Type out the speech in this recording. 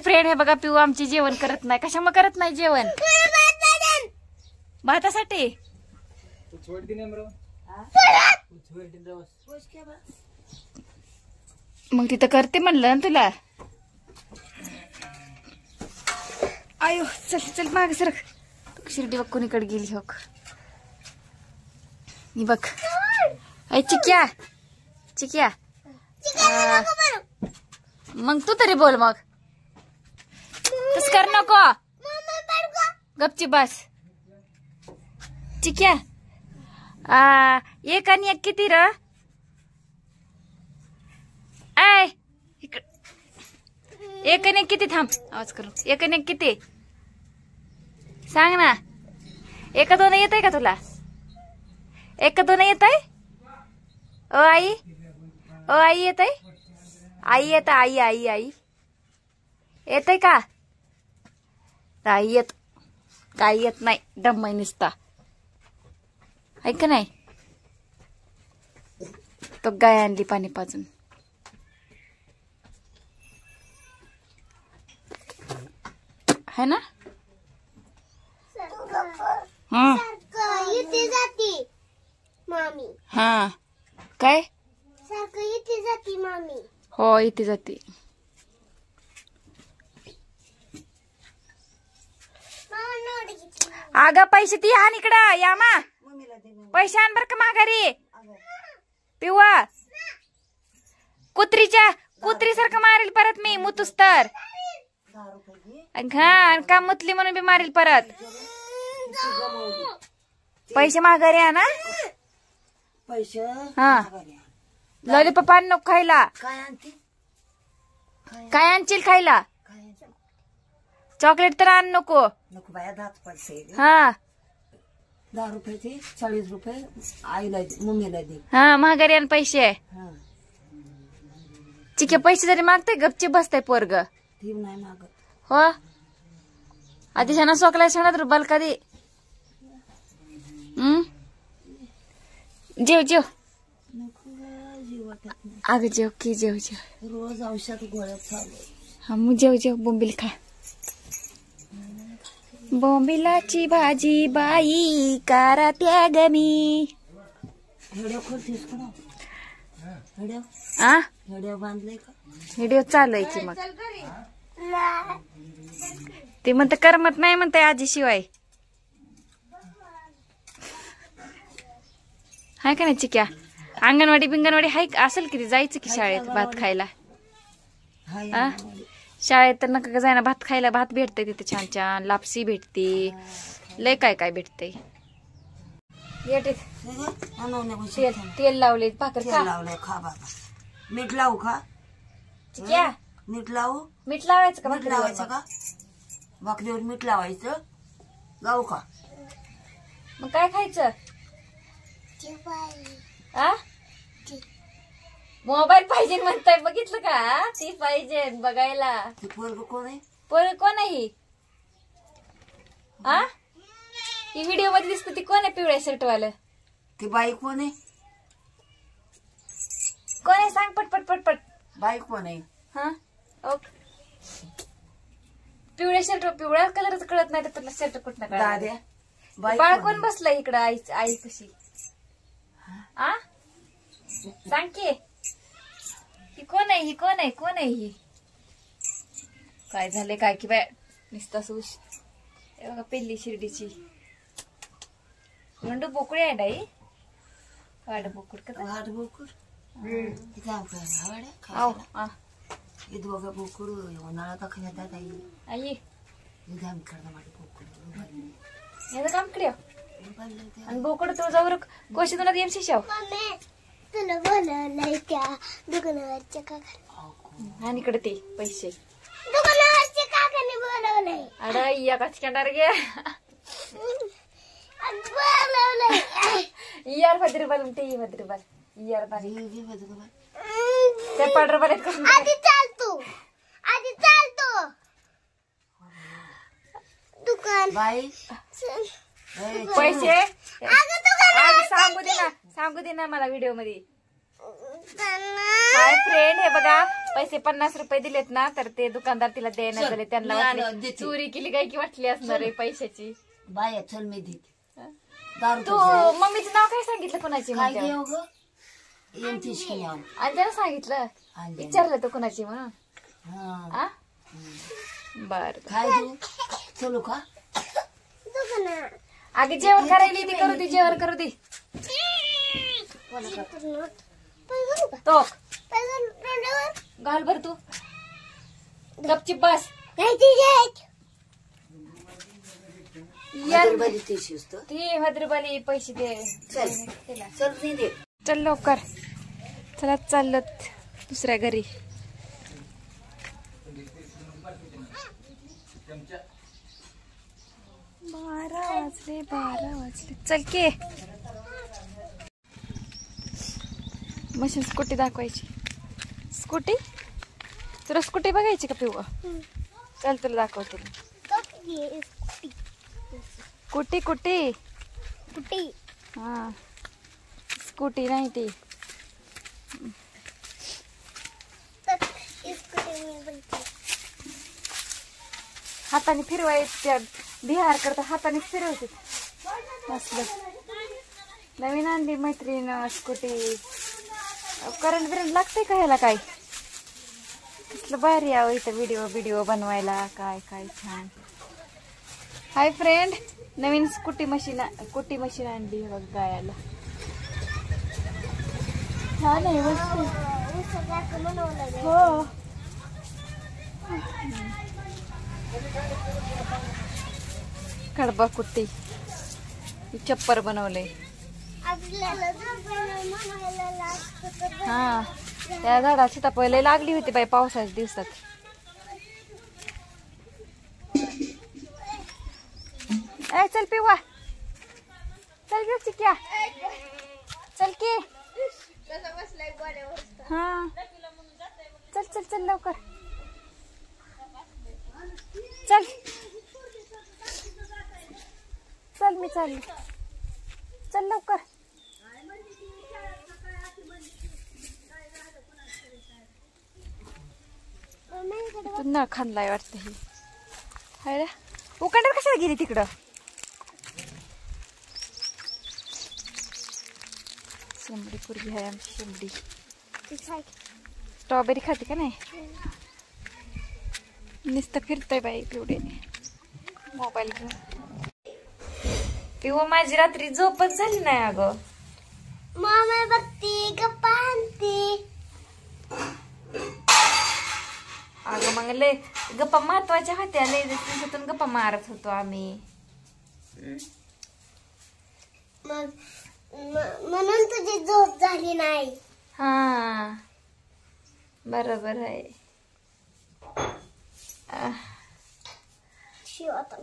Friend हे बघा पिऊ आमची जेवण करत नाही. कशामुळे करत नाही जेवण? भातासाठी. मग तिथं करते म्हणलं ना तुला. आयो चल चल माग सरक. शिर्डी बघ कोणीकडे गेली हो. ही बघ. ऐ चिक्या चिक्या. मग तू तरी बोल मग. तस कर नको. गपची बस. चिक्या एक आणि एक किती र? आय एक आणि एक किती? थांब आवाज करू. एक आणि एक किती सांग ना. एका दोन येत आहे का तुला? एका दोन येत आहे? ओ आई, ओ आई येत आहे? आई येत. आई आई आई येत आहे का? आई येत. काही येत नाही. डम्माई निसता ऐक नाही. तो गाय आणली पाणी पाजून. है ना? हा इथे जाती मामी. हा काय? सारखं इथे जाती मामी. हो इथे जाते. अगं पैसे ती आण इकडं. या मा पैसे आण बर का माघारी. पिवा कुत्री सारखं मारेल परत मी मुतूस तर. हा का मुतली म्हणून बी मारेल परत. पैसे माघारी आणा. पैसे हा लॉलीपॉप आण नको खायला. काय आणशील खायला? चॉकलेट तर आण नको. नको बाया दात पडते. हा 10 रुपयाचे 40 रुपये आईला मम्मीला दे. हा महागारी आण पैसे. चिके पैसे जरी मागते गपची बसताय पोरग. ती नाही मागत. हो आधी शाना सोकला शाणात रुबाल कधी. जेव जेव. अग जेव की जेव जेव. रोज औषध गोळ्या चालू. हा मग जेव जेव. बोंबील खा. बोंबिलाची भाजी बाई कारा त्याग मी. हेड्या खोलतेस का ना? हेड्या आ हेड्या बांधले का? व्हिडिओ चालू आहे की. मग ते म्हणत करमत नाही म्हणताय आजी शिवाय. हाय का नाही चिक्या? अंगणवाडी बिंगणवाडी हाय असेल किती? जायचं की शाळेत भात खायला. आ शाळेत तर नका जायना भात खायला. भात भेटते तिथे छान छान. लापसी भेटते. लय काय काय भेटते. तेल लावले भाकर खा. लावलंय खा बाबा. मीठ लावू का? चिक्या मीठ लावू? मीठ लावायचं का? मीठ लावायचं का? भाकरीवर मीठ लावायचं. लावू का? मग काय खायचं? आ मोबाईल पाहिजे म्हणताय. बघितलं का? ती पाहिजे बघायला. ते पोरग कोण आहे? पोरग कोण आहे ही? आ ही व्हिडिओ मध्ये दिसत ती कोण आहे? पिवळ्या शर्ट वालं. ती बाई कोण आहे? कोण आहे सांग पटपट पटपट. बाई कोण आहे? हा ओके. पिवळ्या शर्ट पिवळ्या कलरच कळत नाही तर तुला शर्ट कुठं कळत? दाद्या बाई बाळ कोण बसलाय इकडं आई कशी? आ सांग की. ही कोण आहे? ही कोण आहे? कोण आहे ही? काय झाले काय की बाय नुसता सूस. हे बघा पिल्ली शिर्डीची. म्हणतो बोकडी आहे डाई. वाड बोकड का? वाट बोकुड. आओ ಇದು ಹೋಗ ಬೋಕುಡು ನಾಳದ ಖಂಡ ತಾಯಿ आई ನಿಧಾನ ಕರ್ದ ಮಾಡಿ ಬೋಕುಡು याचं काम कडे आणि बोकड तो जाऊर कोशी तुला देम शिशाव. मम्मी तुला बोलवलंय त्या दुकानावरच्या काका. आणि इकडे ते पैसे दुकानावरच्या काकाने बोलवलंय. अरे या का चिकंडार गे बोलवलंय. यार भद्रबाल म्हणते भद्रबाल यार बारी जी बदल ते पडरबाल करून आधी चाल तू. आधी चाल तू. दुकान बाई पैसे अगं दुकान आज सांगू दे ना मला व्हिडिओ मध्ये. हाय फ्रेंड हे बघा पैसे 50 रुपये दिलेत ना तर ते दुकानदार तिला द्यायला झाले. त्यांना मी वाटले आणून देते. चोरी केली काय की वाटली असणार आहे पैशाची. बाया चल मी देते 10 तू रुपये मम्मीचं नाव काय सांगितलं कोणाची काय म्हणते घेऊ ग यांचीच की नाव अंजना सांगितलं आणले. विचारलं तू कोणाची म्हणून. हा आ बर काय देऊ चलू का दुकानात आगे जेवण करायला ती करू दे जेवण करू दे. तो घाल बर तू गपचिप बस. मधुरबाली तेशी असतं. ती भद्रबाली पैसे दे. चल चल नाही दे चल लवकर चला चाललो दुसऱ्या घरी. बारा वाजले चल के मशीन स्कूटी दाखवायची. स्कूटी तुला स्कूटी बघायची का पिऊ. चल तुला दाखवते. कुटी कुटी कुठे हा स्कूटी नाही ती. हाताने फिरवायच्या बिहार करता हाताने फिरवते. असलं नवीन आणली मैत्रीण स्कूटी. करंट बिरंट लागते का ह्याला काय. कसलं भारी यावं इथं व्हिडिओ बनवायला. काय काय छान. हाय फ्रेंड नवीन कुटी मशीन आणली बघ गायाला. छान आहे मस्त. हो कडबा कुट्टी चप्पर बनवले. हा त्या झाडा सीताफळ लय लागली होती बाई पावसाच्या दिवसात. ए चल पिवा चल ग चिक्या चल की. हा चल चल चल लवकर चल चल मी चालली. चल लवकर. नळ खांदलाय वाटत ही. हाय उकांडर कशाला गेली तिकडं. शेंबडी पूर्वी आहे आमची शेंबडी. स्ट्रॉबेरी खाते का नाही. नुसतं फिरतोय बाई पिवडे मोबाईल घेऊन. पिऊ माझी रात्री झोपच झाली नाही अगं. मामा बघती गप्पा आणती. अगं मग लय गप्पा महत्वाच्या होत्या. लय दिवसातून गप्पा मारत होतो आम्ही. मग म्हणून तुझी झोप झाली नाही. हा बरोबर आहे. शिव आता